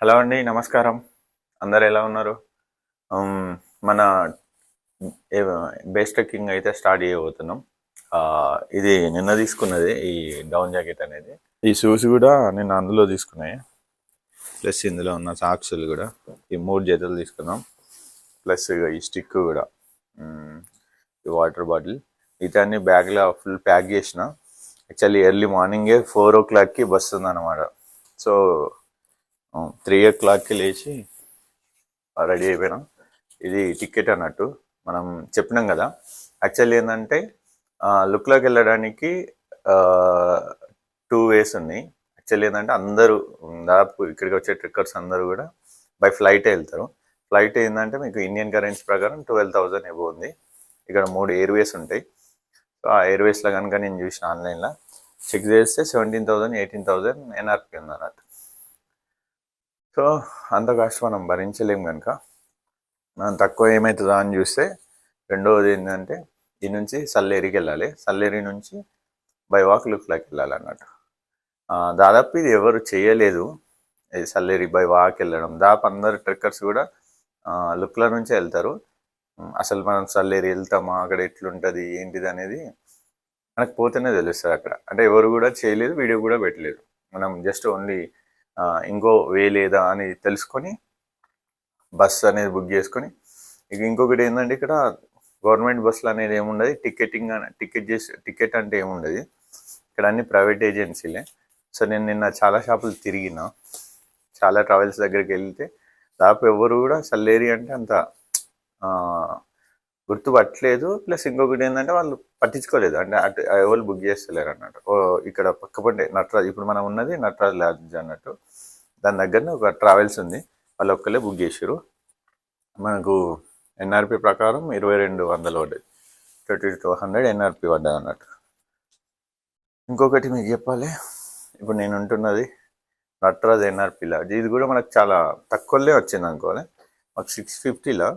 Hello అండి, నమస్కారం. అందరు ఎలా ఉన్నారు? మన బేస్ ట్రెక్కింగ్ అయితే స్టార్ట్ చేయబోతున్నాం. ఇది నిన్న తీసుకున్నది, ఈ డౌన్ జాకెట్ అనేది. ఈ షూస్ కూడా నిన్న అందులో తీసుకున్నాయి. ప్లస్ ఇందులో ఉన్న సాక్సులు కూడా ఈ 3 జతలు తీసుకున్నాం. ప్లస్ ఈ స్టిక్ కూడా, ఈ వాటర్ బాటిల్, ఇతన్ని బ్యాగ్లో ఫుల్ ప్యాక్ చేసిన. యాక్చువల్లీ ఎర్లీ మార్నింగే 4 o'clockకి బస్ ఉందన్నమాట. సో 3 o'clockకి లేచి రెడీ అయిపోయినాం. ఇది టికెట్ అన్నట్టు మనం చెప్పినాం కదా. యాక్చువల్లీ ఏంటంటే లుక్లోకి వెళ్ళడానికి 2 ways ఉన్నాయి. యాక్చువల్లీ ఏంటంటే అందరూ దాదాపు ఇక్కడికి వచ్చే ట్రిక్కర్స్ అందరూ కూడా బై ఫ్లైటే వెళ్తారు. ఫ్లైట్ ఏంటంటే మీకు ఇండియన్ కరెన్సీ ప్రకారం 12,000 ఎబో ఉంది. ఇక్కడ 3 ఎయిర్వేస్ ఉంటాయి. సో ఆ ఎయిర్వేస్లో కనుక నేను చూసిన ఆన్లైన్లో చెక్ చేస్తే 17,000 18,000 ఎన్ఆర్పి ఉంది అన్నట్టు. సో అంత కాస్ట్ మనం భరించలేము కనుక మనం తక్కువ ఏమవుతుందా అని చూస్తే, రెండవది ఏంటంటే ఈ నుంచి సల్లేరికి వెళ్ళాలి. సల్లేరి నుంచి బై వాక్ లుక్లోకి వెళ్ళాలి అన్నట్టు. దాదాపు ఇది ఎవరు చేయలేదు, ఇది సల్లేరి బై వాక్ వెళ్ళడం. దాదాపు అందరు ట్రెక్కర్స్ కూడా లుక్ల నుంచే వెళ్తారు. అసలు మనం సల్లేరి వెళ్తామా, అక్కడ ఎట్లుంటుంది ఏంటిది అనేది మనకు పోతేనే తెలుస్తుంది అక్కడ. అంటే ఎవరు కూడా చేయలేదు, వీడియో కూడా పెట్టలేదు. మనం జస్ట్ ఓన్లీ ఇంకో వే లేదా అని తెలుసుకొని బస్ అనేది బుక్ చేసుకొని, ఇక ఇంకొకటి ఏంటంటే ఇక్కడ గవర్నమెంట్ బస్సులు అనేది ఏముండదు. టికెట్ అంటే ఏముండదు ఇక్కడ, అన్ని ప్రైవేట్ ఏజెన్సీలే. సో నేను నిన్న చాలా షాపులు తిరిగిన, చాలా ట్రావెల్స్ దగ్గరికి వెళ్తే దాదాపు ఎవరు కూడా సల్లేరి అంటే అంత గుర్తుపట్టలేదు. ప్లస్ ఇంకొకటి ఏంటంటే వాళ్ళు పట్టించుకోలేదు, అంటే అటు ఎవరు బుక్ చేస్తలేరు అన్నట్టు. ఇక్కడ పక్కపంటే నటరాజ్, ఇప్పుడు మనం ఉన్నది నటరాజ్ లాడ్జ్ అన్నట్టు, దాని దగ్గరనే ఒక ట్రావెల్స్ ఉంది, వాళ్ళు ఒక్కలే బుక్ చేసారు. మనకు ఎన్ఆర్పి ప్రకారం 2200 పడ్డది, 2200 ఎన్ఆర్పి పడ్డది అన్నట్టు. ఇంకొకటి మీకు చెప్పాలి, ఇప్పుడు నేను ఉంటున్నది నటరాజ్ ఎన్ఆర్పి లాడ్జ్. ఇది కూడా మనకు చాలా తక్కువలే వచ్చింది అనుకోవాలి, మాకు 650లో.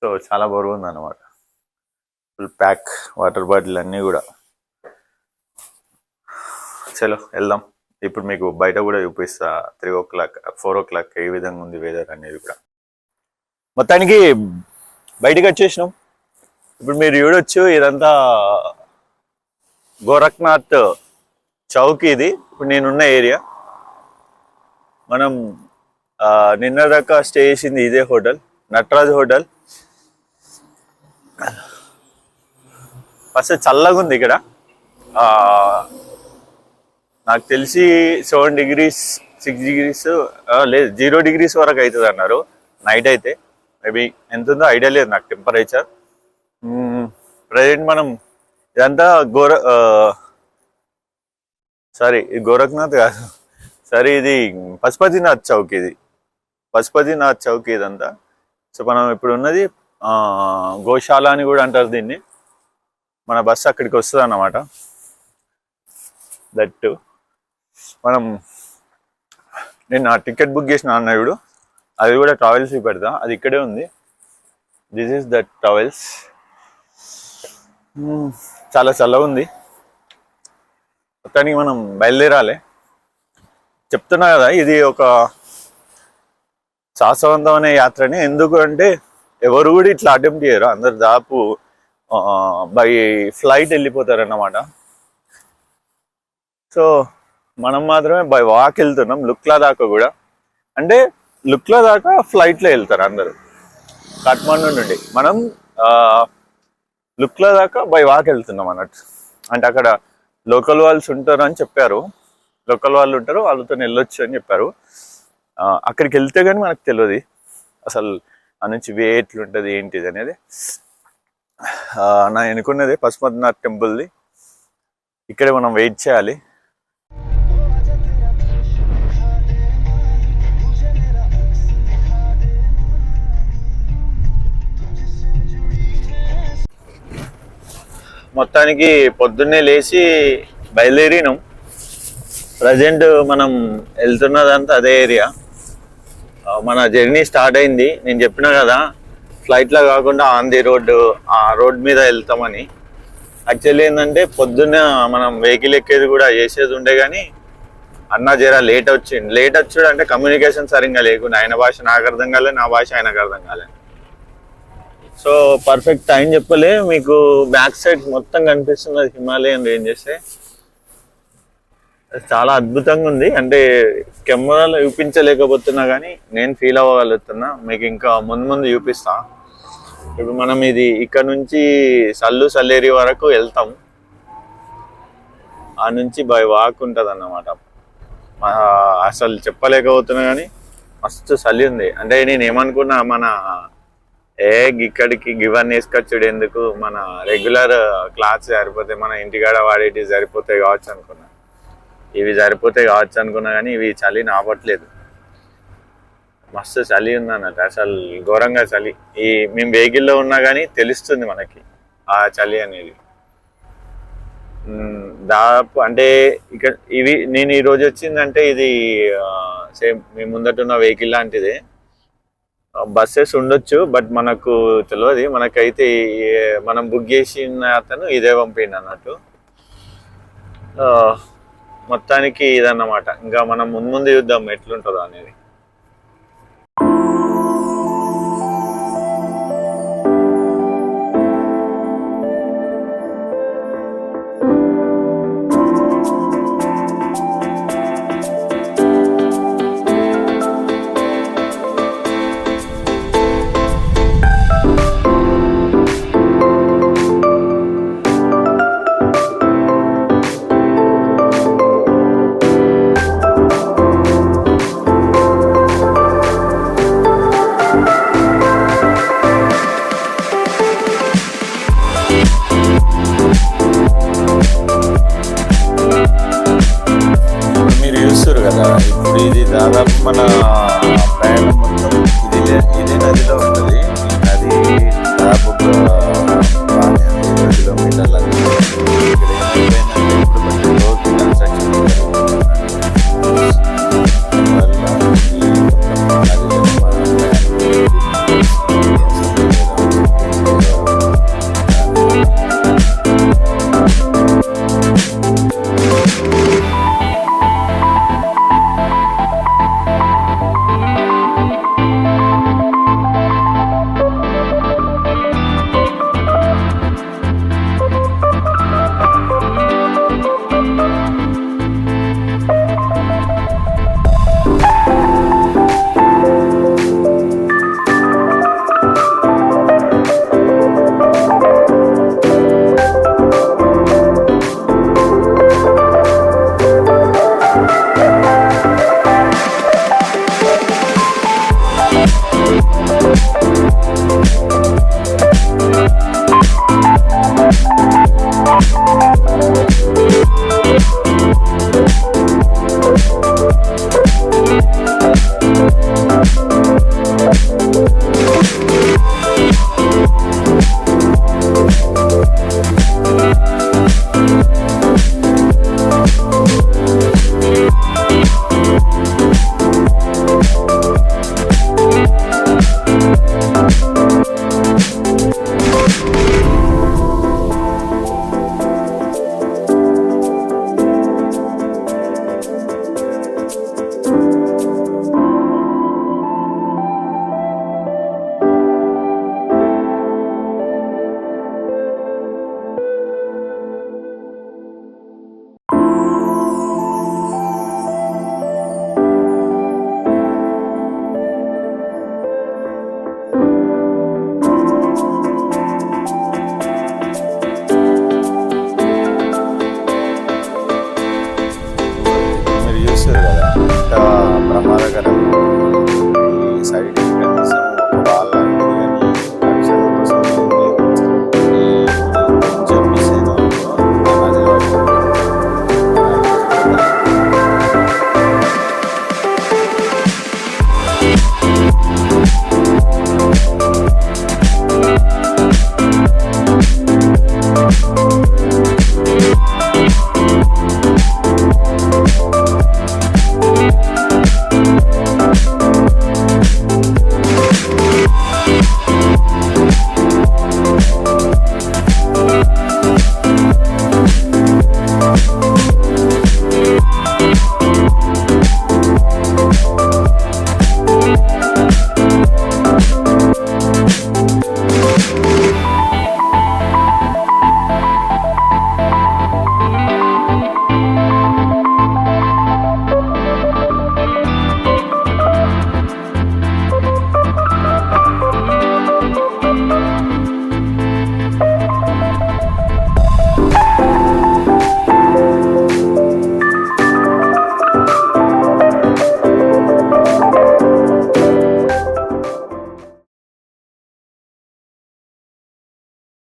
సో చాలా బరువు ఉంది అన్నమాట. ఫుల్ ప్యాక్ వాటర్ బాటిల్ అన్నీ కూడా. చలో వెళ్దాం. ఇప్పుడు మీకు బయట కూడా చూపిస్తా 3 o'clock 4 o'clock ఏ విధంగా ఉంది వెదర్ అనేది కూడా. మొత్తానికి బయటికి వచ్చేసినాం. ఇప్పుడు మీరు చూడొచ్చు, ఇదంతా గోరఖ్నాథ్ చౌక్. ఇది ఇప్పుడు నేనున్న ఏరియా. మనం నిన్న దాకా స్టే చేసింది ఇదే హోటల్, నటరాజ్ హోటల్. ఫస్ట్ చల్లగా ఉంది ఇక్కడ. నాకు తెలిసి 7 degrees 6 degrees లేదు 0 degrees వరకు అవుతుంది అన్నారు నైట్ అయితే. మేబీ ఎంత ఉందో ఐడియా లేదు నాకు టెంపరేచర్. ప్రజెంట్ మనం ఇదంతా గోరఖ్నాథ్ కాదు, సరే ఇది పశుపతినాథ్ చౌక్. ఇది పశుపతినాథ్ చౌక్ ఇదంతా. సో మనం ఇప్పుడు ఉన్నది గోశాల అని కూడా అంటారు దీన్ని. మన బస్సు అక్కడికి వస్తుంది అన్నమాట. దట్ నేను ఆ టికెట్ బుక్ చేసిన అన్నాడు, అది కూడా ట్రావెల్స్ పెడతా, అది ఇక్కడే ఉంది. This is that travels. చాలా చల్లగా ఉంది. మొత్తానికి మనం బయలుదేరాలి. చెప్తున్నా కదా, ఇది ఒక సాహసవంతమైన యాత్రని. ఎందుకు అంటే ఎవరు కూడా ఇట్లా అటెంప్ట్ చేయరు, అందరు దాదాపు బై ఫ్లైట్ వెళ్ళిపోతారన్నమాట. సో మనం మాత్రమే బై వాక్ వెళ్తున్నాం లుక్లా దాకా కూడా. అంటే లుక్లా దాకా ఫ్లైట్లో వెళ్తారు అందరు కాఠ్మండు నుండి. మనం లుక్లా దాకా బై వాక్ వెళ్తున్నాం అన్నట్టు. అంటే అక్కడ లోకల్ వాళ్ళ్స్ ఉంటారు అని చెప్పారు, లోకల్ వాళ్ళు ఉంటారు, వాళ్ళతో వెళ్ళొచ్చు అని చెప్పారు. అక్కడికి వెళ్తే కానీ మనకు తెలియదు అసలు ఆ నుంచి వే ఎట్లుంటుంది ఏంటిది అనేది. నా ఎన్నుకున్నది పశుపతినాథ్ టెంపుల్ది. ఇక్కడే మనం వెయిట్ చేయాలి. మొత్తానికి పొద్దున్నే లేచి బయలుదేరినాం. ప్రజెంట్ మనం వెళ్తున్నదంతా అదే ఏరియా. మన జర్నీ స్టార్ట్ అయింది. నేను చెప్పినా కదా ఫ్లైట్లో కాకుండా ఆన్ ది రోడ్, ఆ రోడ్ మీద వెళ్తామని. యాక్చువల్లీ ఏంటంటే పొద్దున్న మనం వెహికల్ ఎక్కేది కూడా చేసేది ఉండే, కానీ అన్న జరా లేట్ వచ్చింది. లేట్ వచ్చాడు అంటే కమ్యూనికేషన్ సరిగ్గా లేకుండా ఆయన భాష నాకు అర్థం కాలే, నా భాష ఆయనకు అర్థం కాలే. సో పర్ఫెక్ట్ టైం చెప్పలే. మీకు బ్యాక్ సైడ్ మొత్తం కనిపిస్తున్నది హిమాలయన్ రేంజెస్. చాలా అద్భుతంగా ఉంది. అంటే కెమెరాలో చూపించలేకపోతున్నా కానీ నేను ఫీల్ అవ్వగలుగుతున్నా. మీకు ఇంకా ముందు ముందు చూపిస్తా. ఇప్పుడు మనం ఇది ఇక్కడ నుంచి సల్లేరి వరకు వెళ్తాం. ఆ నుంచి బై వాక్ ఉంటుంది అన్నమాట. అసలు చెప్పలేకపోతున్నా కానీ మస్తు చలి ఉంది. అంటే నేను ఏమనుకున్నా, మన ఇక్కడికి గివన్నీ వేసుకొచ్చుడు ఎందుకు, మన రెగ్యులర్ క్లాత్స్ సరిపోతాయి, మన ఇంటికాడ వాడేటి సరిపోతాయి కావచ్చు అనుకున్నా. ఇవి సరిపోతాయి కావచ్చు అనుకున్నా కానీ ఇవి చలిని ఆపట్లేదు. మస్తు చలి ఉంది అన్నట్టు, అసలు ఘోరంగా చలి. మేము వెహికల్లో ఉన్నా కానీ తెలుస్తుంది మనకి ఆ చలి అనేది. దాదాపు అంటే ఇక్కడ ఇవి నేను ఈరోజు వచ్చిందంటే ఇది సేమ్ మీ ముందటున్న వెహికల్ లాంటిదే. బస్సెస్ ఉండొచ్చు బట్ మనకు తెలియదు. మనకైతే మనం బుక్ చేసిన అతను ఇదే పంపిండు అన్నట్టు. మొత్తానికి ఇదన్నమాట. ఇంకా మనం ముందు చూద్దాం ఎట్లుంటుందో అనేది. ఇప్పుడు ఇది దాదాపు మన ప్రయాణం మొత్తం ఇదే నదిలో ఉంటుంది. ఈ నది దాదాపు 10 కిలోమీటర్ల